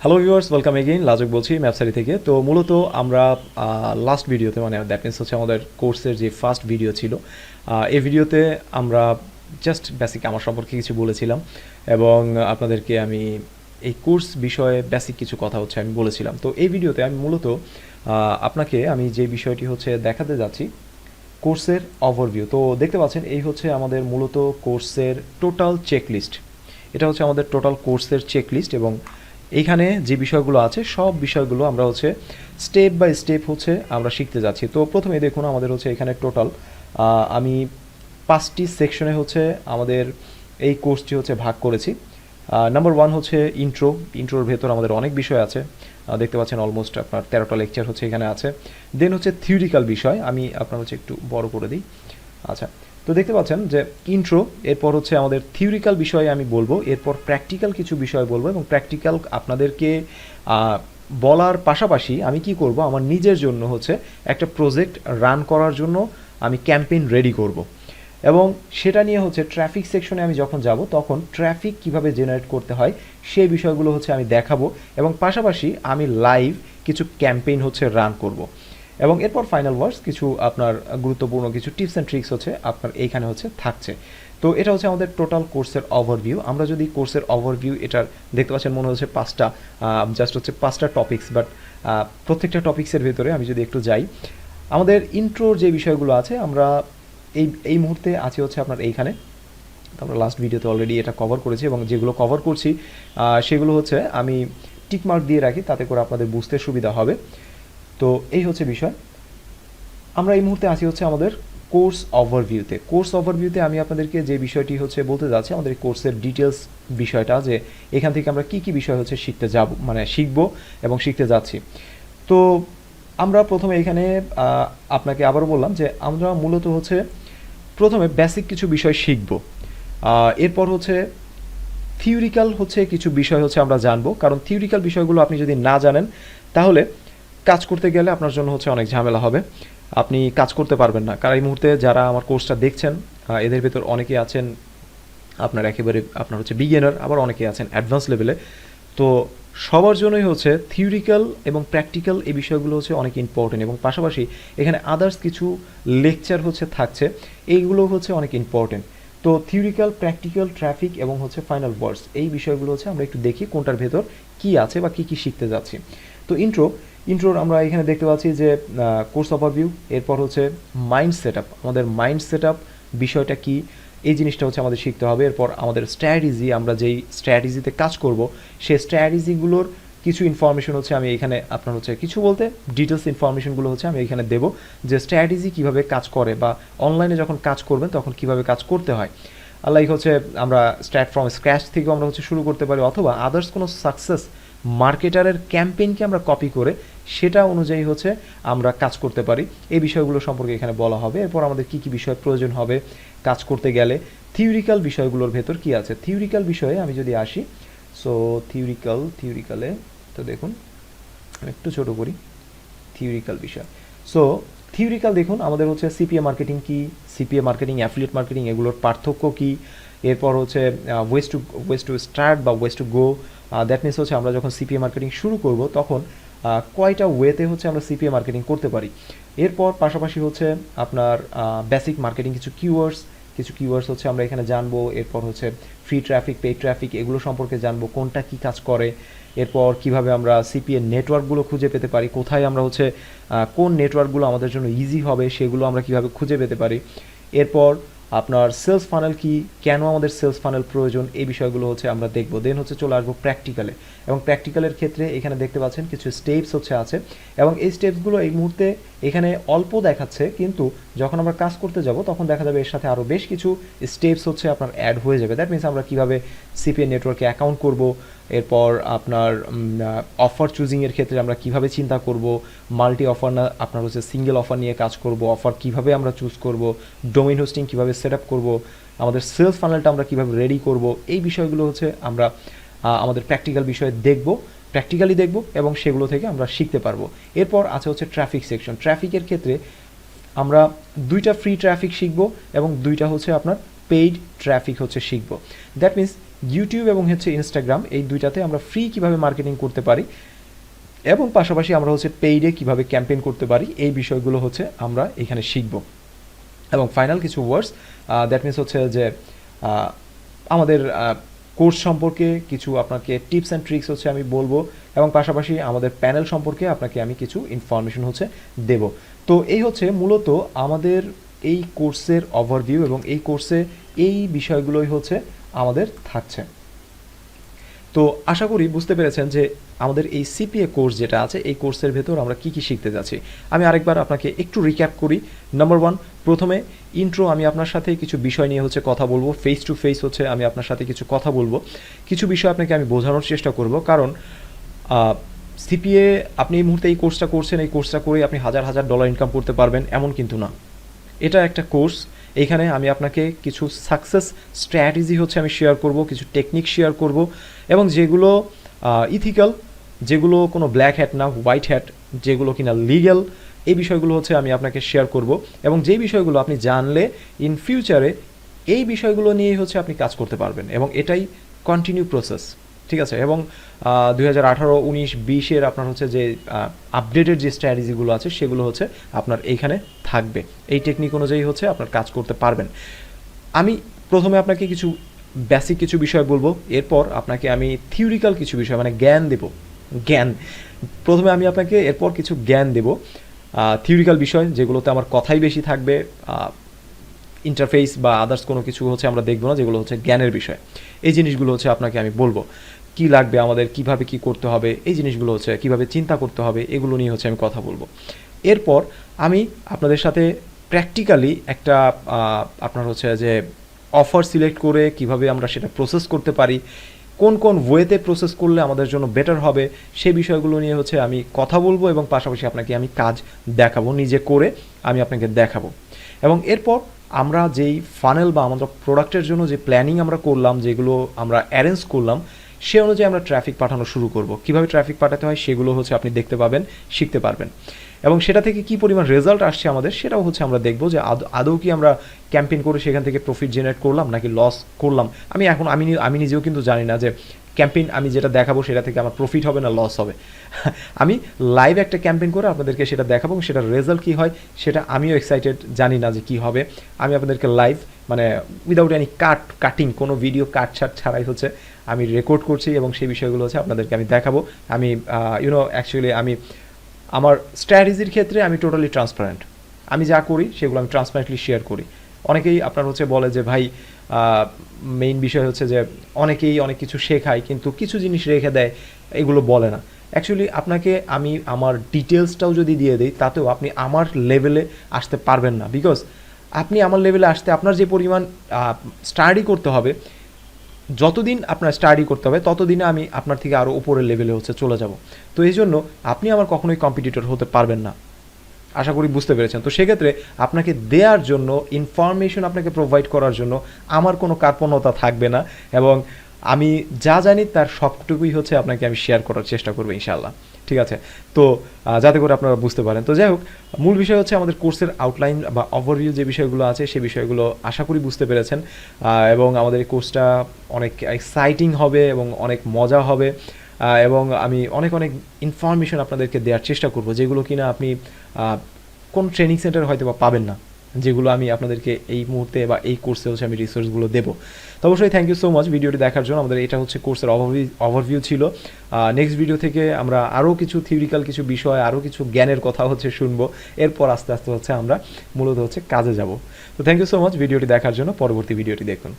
Hello viewers, welcome again. লাজুক বলছি ম্যাপসারি থেকে। তো মূলত আমরা লাস্ট ভিডিওতে মানে দ্যাট মিনস হচ্ছে আমাদের কোর্সের যে ফার্স্ট ভিডিও ছিল, এই ভিডিওতে আমরা জাস্ট বেসিক আমার সম্পর্কে কিছু বলেছিলাম এবং আপনাদেরকে আমি এই কোর্স বিষয়ে বেসিক কিছু কথা হচ্ছে আমি বলেছিলাম। তো এই ভিডিওতে আমি মূলত আপনাকে আমি যে বিষয়টি হচ্ছে দেখাতে যাচ্ছি কোর্সের ওভারভিউ। তো দেখতে পাচ্ছেন এই হচ্ছে আমাদের মূলত কোর্সের টোটাল চেকলিস্ট। এটা হচ্ছে আমাদের টোটাল কোর্সের চেকলিস্ট এবং এইখানে যে বিষয়গুলো আছে সব বিষয়গুলো আমরা হচ্ছে স্টেপ বাই স্টেপ হচ্ছে আমরা শিখতে যাচ্ছি। তো প্রথমে দেখুন আমাদের হচ্ছে এখানে টোটাল আমি 5টি সেকশনে হচ্ছে আমাদের এই কোর্সটি হচ্ছে ভাগ করেছি। নাম্বার 1 হচ্ছে ইন্ট্রোর ভেতর আমাদের অনেক বিষয় আছে। দেখতে পাচ্ছেন অলমোস্ট আপনার 13টা লেকচার হচ্ছে এখানে আছে। দেন হচ্ছে থিওরিক্যাল বিষয়, আমি আপনার হচ্ছে একটু বড় করে দিই। আচ্ছা, তো দেখতে পাচ্ছেন যে ইন্ট্রো, এরপর হচ্ছে আমাদের থিওরিক্যাল বিষয়ে আমি বলবো, এরপর প্র্যাকটিক্যাল কিছু বিষয় বলবো এবং প্র্যাকটিক্যাল আপনাদেরকে বলার পাশাপাশি আমি কি করব, আমার নিজের জন্য হচ্ছে একটা প্রজেক্ট রান করার জন্য আমি ক্যাম্পেইন রেডি করব এবং সেটা নিয়ে হচ্ছে ট্রাফিক সেকশনে আমি যখন যাব তখন ট্রাফিক কিভাবে জেনারেট করতে হয় সেই বিষয়গুলো হচ্ছে আমি দেখাবো এবং পাশাপাশি আমি লাইভ কিছু ক্যাম্পেইন হচ্ছে রান করব এবং এরপর ফাইনাল ওয়ার্ডস কিছু আপনার গুরুত্বপূর্ণ কিছু টিপস অ্যান্ড ট্রিক্স হচ্ছে আপনার এইখানে হচ্ছে থাকছে। তো এটা হচ্ছে আমাদের টোটাল কোর্সের ওভারভিউ। আমরা যদি কোর্সের ওভারভিউ এটার দেখতে পাচ্ছেন মনে হচ্ছে জাস্ট হচ্ছে পাঁচটা টপিকস, বাট প্রত্যেকটা টপিক্সের ভেতরে আমি যদি একটু যাই, আমাদের ইন্ট্রোর যে বিষয়গুলো আছে আমরা এই মুহূর্তে আছি হচ্ছে আপনার এইখানে। আমরা লাস্ট ভিডিওতে অলরেডি এটা কভার করেছি এবং যেগুলো কভার করছি সেগুলো হচ্ছে আমি টিকমার্ক দিয়ে রাখি, তাতে করে আপনাদের বুঝতে সুবিধা হবে। তো এই হচ্ছে বিষয়। আমরা এই মুহূর্তে আছি হচ্ছে আমাদের কোর্স ওভারভিউতে আমি আপনাদেরকে যে বিষয়টি হচ্ছে বলতে যাচ্ছি আমাদের কোর্সের ডিটেলস বিষয়টা, যে এখান থেকে আমরা কি কি বিষয় হচ্ছে শিখতে যাব, মানে শিখবো এবং শিখতে যাচ্ছি। তো আমরা প্রথমে এখানে আপনাকে আবারও বললাম যে আমরা মূলত হচ্ছে প্রথমে বেসিক কিছু বিষয় শিখব, এরপর হচ্ছে থিওরিক্যাল হচ্ছে কিছু বিষয় হচ্ছে আমরা জানবো, কারণ থিওরিক্যাল বিষয়গুলো আপনি যদি না জানেন তাহলে কাজ করতে গেলে আপনার জন্য হচ্ছে অনেক ঝামেলা হবে, আপনি কাজ করতে পারবেন না। কারণ এই মুহূর্তে যারা আমার কোর্সটা দেখছেন এদের ভেতর অনেকেই আছেন আপনার একেবারে আপনার হচ্ছে বিগিনার, আবার অনেকেই আছেন অ্যাডভান্স লেভেলে। তো সবার জন্যই হচ্ছে থিওরিক্যাল এবং প্র্যাকটিক্যাল এই বিষয়গুলো হচ্ছে অনেক ইম্পর্টেন্ট এবং পাশাপাশি এখানে আদার্স কিছু লেকচার হচ্ছে থাকছে, এইগুলো হচ্ছে অনেক ইম্পর্টেন্ট। তো থিওরিক্যাল, প্র্যাকটিক্যাল, ট্রাফিক এবং হচ্ছে ফাইনাল ওয়ার্ডস, এই বিষয়গুলো হচ্ছে আমরা একটু দেখি কোনটার ভেতর কি আছে বা কি কি শিখতে যাচ্ছি। তো ইন্ট্রোর আমরা এখানে দেখতে পাচ্ছি যে কোর্স ওভারভিউ, এরপর হচ্ছে মাইন্ড সেটআপ, আমাদের মাইন্ড সেটআপ বিষয়টা কি এই জিনিসটা হচ্ছে আমাদের শিখতে হবে। এরপর আমাদের স্ট্র্যাটেজি, আমরা যেই স্ট্র্যাটেজিতে কাজ করব সেই স্ট্র্যাটেজিগুলোর কিছু ইনফরমেশন হচ্ছে আমি এখানে আপনার হচ্ছে কিছু বলতে ডিটেলস ইনফরমেশনগুলো হচ্ছে আমি এখানে দেবো, যে স্ট্র্যাটেজি কীভাবে কাজ করে বা অনলাইনে যখন কাজ করবেন তখন কীভাবে কাজ করতে হয়। লাইক হচ্ছে আমরা স্টার্ট ফ্রম স্ক্র্যাচ থেকেও আমরা হচ্ছে শুরু করতে পারি, অথবা আদার্স কোনো সাকসেস মার্কেটারের ক্যাম্পেইনকে আমরা কপি করে সেটা অনুযায়ী হচ্ছে আমরা কাজ করতে পারি। এই বিষয়গুলো সম্পর্কে এখানে বলা হবে। এরপর আমাদের কী কী বিষয় প্রয়োজন হবে কাজ করতে গেলে, থিওরিক্যাল বিষয়গুলোর ভেতর কি আছে। থিওরিক্যাল বিষয়ে আমি যদি আসি, সো থিওরিক্যালে তো দেখুন একটু ছোট করি থিওরিক্যাল বিষয়। সো থিওরিক্যাল দেখুন আমাদের হচ্ছে সিপিএ মার্কেটিং কি, সিপিএ মার্কেটিং, অ্যাফিলিয়েট মার্কেটিং, এগুলোর পার্থক্য কি। এরপর হচ্ছে ওয়েস টু স্টার্ট বা ওয়েস টু গো, দ্যাট মিনস হচ্ছে আমরা যখন সিপিএ মার্কেটিং শুরু করব তখন কয়টা ওয়েতে হচ্ছে আমরা সিপিএ মার্কেটিং করতে পারি। এরপর পাশাপাশি হচ্ছে আপনার বেসিক মার্কেটিং কিছু কিওয়ার্ডস হচ্ছে আমরা এখানে জানবো। এরপর হচ্ছে ফ্রি ট্রাফিক, পেইড ট্রাফিক, এগুলো সম্পর্কে জানবো কোনটা কি কাজ করে। এরপর কিভাবে আমরা সিপিএ নেটওয়ার্কগুলো খুঁজে পেতে পারি, কোথায় আমরা হচ্ছে কোন নেটওয়ার্কগুলো আমাদের জন্য ইজি হবে সেগুলো আমরা কিভাবে খুঁজে পেতে পারি। এরপর আপনার সেলস ফানেল কি, কেন আমাদের সেলস ফানেল প্রয়োজন, এই বিষয়গুলো হচ্ছে আমরা দেখব। দেন হচ্ছে চলে আসবো প্র্যাকটিক্যালে, এবং প্র্যাকটিক্যালের ক্ষেত্রে এখানে দেখতে পাচ্ছেন কিছু স্টেপস হচ্ছে আছে এবং এই স্টেপসগুলো এই মুহূর্তে এখানে অল্প দেখাচ্ছে, কিন্তু যখন আমরা কাজ করতে যাব তখন দেখা যাবে এর সাথে আরও বেশ কিছু স্টেপস হচ্ছে আপনার অ্যাড হয়ে যাবে। দ্যাট মিনস আমরা কীভাবে সিপিএ নেটওয়ার্কে অ্যাকাউন্ট করব, এরপর আপনার অফার চুজিংয়ের ক্ষেত্রে আমরা কিভাবে চিন্তা করব, মাল্টি অফার না আপনার হচ্ছে সিঙ্গেল অফার নিয়ে কাজ করব, অফার কিভাবে আমরা চুজ করব, ডোমেইন হোস্টিং কিভাবে সেট আপ করবো, আমাদের সেলস ফানেলটা আমরা কিভাবে রেডি করব, এই বিষয়গুলো হচ্ছে আমরা আমাদের প্র্যাকটিক্যাল বিষয়ে প্র্যাকটিক্যালি দেখব এবং সেগুলো থেকে আমরা শিখতে পারবো। এরপর আছে হচ্ছে ট্রাফিক সেকশন। ট্রাফিকের ক্ষেত্রে আমরা 2টা ফ্রি ট্রাফিক শিখব এবং 2টা হচ্ছে আপনার পেইড ট্রাফিক হচ্ছে শিখব। দ্যাট মিনস ইউটিউব এবং হচ্ছে ইনস্টাগ্রাম এই দুইটাতে আমরা ফ্রি কীভাবে মার্কেটিং করতে পারি এবং পাশাপাশি আমরা হচ্ছে পেইডে কীভাবে ক্যাম্পেইন করতে পারি, এই বিষয়গুলো হচ্ছে আমরা এখানে শিখব। এবং ফাইনাল কিছু ওয়ার্ডস, দ্যাট মিনস হচ্ছে যে আমাদের কোর্স সম্পর্কে কিছু আপনাকে টিপস অ্যান্ড ট্রিক্স হচ্ছে আমি বলবো, এবং পাশাপাশি আমাদের প্যানেল সম্পর্কে আপনাকে আমি কিছু ইনফরমেশন হচ্ছে দেব। তো এই হচ্ছে মূলত আমাদের এই কোর্সের ওভারভিউ, এবং এই কোর্সে এই বিষয়গুলোই হচ্ছে আমাদের থাকছে। তো আশা করি বুঝতে পেরেছেন যে আমাদের এই সিপিএ কোর্স যেটা আছে এই কোর্সের ভেতর আমরা কি কি শিখতে যাচ্ছি। আমি আরেকবার আপনাকে একটু রিক্যাপ করি। নাম্বার 1, প্রথমে ইন্ট্রো, আমি আপনার সাথে কিছু বিষয় নিয়ে হচ্ছে কথা বলবো, ফেস টু ফেস হচ্ছে আমি আপনার সাথে কিছু কথা বলবো, কিছু বিষয় আপনাকে আমি বোঝানোর চেষ্টা করব। কারণ সিপিএ আপনি এই মুহূর্তে এই কোর্সটা করছেন, এই কোর্সটা করে আপনি হাজার হাজার ডলার ইনকাম করতে পারবেন এমন কিন্তু না। এটা একটা কোর্স, এইখানে আমি আপনাকে কিছু সাকসেস স্ট্র্যাটেজি হচ্ছে আমি শেয়ার করব, কিছু টেকনিক শেয়ার করব, এবং যেগুলো ইথিক্যাল, যেগুলো কোনো ব্ল্যাক হ্যাট না, হোয়াইট হ্যাট, যেগুলো কিনা লিগ্যাল, এই বিষয়গুলো হচ্ছে আমি আপনাকে শেয়ার করব। এবং যেই বিষয়গুলো আপনি জানলে ইন ফিউচারে এই বিষয়গুলো নিয়েই হচ্ছে আপনি কাজ করতে পারবেন, এবং এটাই কন্টিনিউ প্রসেস, ঠিক আছে। এবং 2018, 19, 20-এর আপনার হচ্ছে যে আপডেটেড যে স্ট্র্যাটেজিগুলো আছে সেগুলো হচ্ছে আপনার এইখানে থাকবে। এই টেকনিক অনুযায়ী হচ্ছে আপনার কাজ করতে পারবেন। আমি প্রথমে আপনাকে কিছু বেসিক কিছু বিষয় বলবো, এরপর আপনাকে আমি থিওরিক্যাল কিছু বিষয় মানে জ্ঞান দেব। প্রথমে আমি আপনাকে এরপর কিছু জ্ঞান দেব, থিওরিক্যাল বিষয় যেগুলোতে আমার কথাই বেশি থাকবে, ইন্টারফেস বা আদার্স কোনো কিছু হচ্ছে আমরা দেখবো না, যেগুলো হচ্ছে জ্ঞানের বিষয়। এই জিনিসগুলো হচ্ছে আপনাকে আমি বলবো, কি লাগবে আমাদের, কিভাবে কি করতে হবে, এই জিনিসগুলো হচ্ছে কিভাবে চিন্তা করতে হবে, এগুলো নিয়ে হচ্ছে আমি কথা বলবো। এরপর আমি আপনাদের সাথে প্র্যাকটিক্যালি একটা আপনার হচ্ছে যে অফার সিলেক্ট করে কিভাবে আমরা সেটা প্রসেস করতে পারি, কোন কোন ওয়েতে প্রসেস করলে আমাদের জন্য বেটার হবে, সেই বিষয়গুলো নিয়ে হচ্ছে আমি কথা বলবো, এবং পাশাপাশি আপনাকে আমি কাজ দেখাবো, নিজে করে আমি আপনাকে দেখাবো। এবং এরপর আমরা যেই ফানেল বা আমাদের প্রোডাক্টের জন্য যে প্ল্যানিং আমরা করলাম, যেগুলো আমরা অ্যারেঞ্জ করলাম, সে অনুযায়ী আমরা ট্রাফিক পাঠানো শুরু করব। কীভাবে ট্রাফিক পাঠাতে হয় সেগুলো হচ্ছে আপনি দেখতে পাবেন, শিখতে পারবেন, এবং সেটা থেকে কী পরিমাণ রেজাল্ট আসছে আমাদের সেটাও হচ্ছে আমরা দেখব, যে আদৌ কি আমরা ক্যাম্পেইন করে সেখান থেকে প্রফিট জেনারেট করলাম নাকি লস করলাম। আমি নিজেও কিন্তু জানি না যে ক্যাম্পেইন আমি যেটা দেখাবো সেটা থেকে আমার প্রফিট হবে না লস হবে। আমি লাইভ একটা ক্যাম্পেইন করে আপনাদেরকে সেটা দেখাবো, এবং সেটার রেজাল্ট কী হয় সেটা আমিও এক্সাইটেড, জানি না যে কী হবে। আমি আপনাদেরকে লাইভ মানে উইদাউট এনি কাটিং, কোনো ভিডিও কাটছাট ছাড়াই হচ্ছে আমি রেকর্ড করছি, এবং সেই বিষয়গুলো হচ্ছে আপনাদেরকে আমি দেখাবো। আমি অ্যাকচুয়ালি আমি আমার স্ট্র্যাটেজির ক্ষেত্রে আমি টোটালি ট্রান্সপারেন্ট। আমি যা করি সেগুলো আমি ট্রান্সপারেন্টলি শেয়ার করি। অনেকেই আপনার হচ্ছে বলে যে ভাই মেইন বিষয় হচ্ছে যে অনেকেই অনেক কিছু শেখায় কিন্তু কিছু জিনিস রেখে দেয়, এগুলো বলে না। অ্যাকচুয়ালি আপনাকে আমি আমার ডিটেলসটাও যদি দিয়ে দিই তাতেও আপনি আমার লেভেলে আসতে পারবেন না, বিকজ আপনি আমার লেভেলে আসতে আপনার যে পরিমাণ স্টাডি করতে হবে, যতদিন আপনার স্টাডি করতে হবে ততদিনে আমি আপনার থেকে আরও উপরের লেভেলে হচ্ছে চলে যাব। তো এই জন্য আপনি আমার কখনোই কম্পিটিটর হতে পারবেন না, আশা করি বুঝতে পেরেছেন। তো সেক্ষেত্রে আপনাকে দেওয়ার জন্য, ইনফরমেশন আপনাকে প্রোভাইড করার জন্য আমার কোনো কার্পণ্যতা থাকবে না, এবং আমি যা জানি তার সবটুকুই হচ্ছে আপনাকে আমি শেয়ার করার চেষ্টা করবো ইনশাআল্লাহ, ঠিক আছে। তো যাতে করে আপনারা বুঝতে পারেন। তো যাই হোক, মূল বিষয় হচ্ছে আমাদের কোর্সের আউটলাইন বা ওভারভিউ যে বিষয়গুলো আছে সেই বিষয়গুলো আশা করি বুঝতে পেরেছেন, এবং আমাদের এই কোর্সটা অনেক এক্সাইটিং হবে এবং অনেক মজা হবে, এবং আমি অনেক অনেক ইনফরমেশন আপনাদেরকে দেওয়ার চেষ্টা করব, যেগুলো কিনা আপনি কোন ট্রেনিং সেন্টারে হয়তো বা পাবেন না, যেগুলো আমি আপনাদেরকে এই মুহূর্তে বা এই কোর্সে হচ্ছে আমি রিসোর্সগুলো দেবো। তো অবশ্যই থ্যাংক ইউ সো মাচ ভিডিওটি দেখার জন্য। আমাদের এটা হচ্ছে কোর্সের ওভারভিউ ছিল। নেক্সট ভিডিও থেকে আমরা আরও কিছু থিওরিক্যাল কিছু বিষয়, আরও কিছু জ্ঞানের কথা হচ্ছে শুনবো, এরপর আস্তে আস্তে হচ্ছে আমরা মূলত হচ্ছে কাজে যাব। তো থ্যাংক ইউ সো মাচ ভিডিওটি দেখার জন্য। পরবর্তী ভিডিওটি দেখুন।